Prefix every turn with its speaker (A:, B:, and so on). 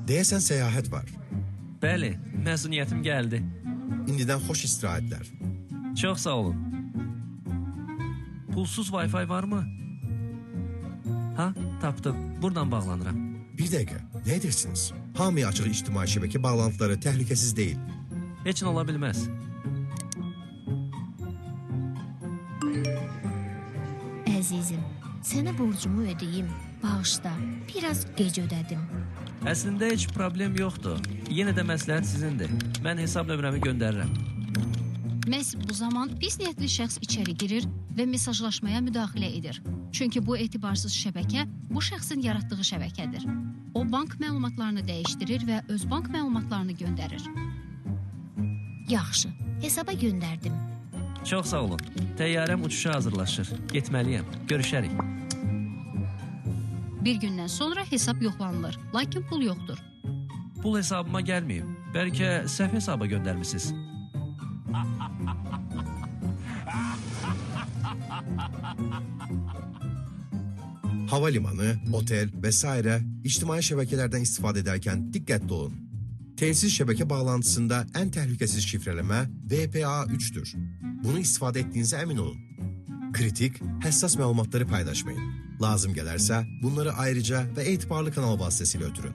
A: Deyəsən səyahət var.
B: Bəli, məzuniyyətim gəldi.
A: İndidən xoş istirahətlər.
B: Çox sağ olun. Pulsuz Wi-Fi varmı? Ha, tapdım. Buradan bağlanıram.
A: Bir dəqiqə, nə edirsiniz? Hamıya açıq ictimai şəbəkə bağlantıları təhlükəsiz deyil.
B: Heç nə ola bilməz.
C: Əzizim, sənə borcumu ödəyim. Bağışla, biraz gec ödədim.
B: Əslində heç problem yoxdur. Yenə də məsləhət sizindir. Mən hesab nömrəmi göndərirəm.
D: Məhz bu zaman pis niyyətli şəxs içəri girir və mesajlaşmaya müdaxilə edir. Çünki bu etibarsız şəbəkə bu şəxsin yaratdığı şəbəkədir. O bank məlumatlarını dəyişdirir və öz bank məlumatlarını göndərir.
C: Yaxşı, hesaba göndərdim.
B: Çox sağ olun. Təyyarəm uçuşa hazırlaşır. Getməliyəm. Görüşərik.
D: Bir gündən sonra hesab yoxlanılır, lakin pul yoxdur.
B: Pul hesabıma gəlməyib. Bəlkə səhv hesaba göndərmisiniz.
A: Havalimanı, otel vesaire ictimai şəbəkələrdən istifadə edərkən diqqətli olun. Telsiz şəbəkə bağlantısında ən təhlükəsiz şifrələmə VPA3'dür. Bunu istifadə etdiyinizə əmin olun. Kritik, həssas məlumatları paylaşmayın. Lazım gələrsə bunları ayrıca və etibarlı kanal vasitəsilə ötürün.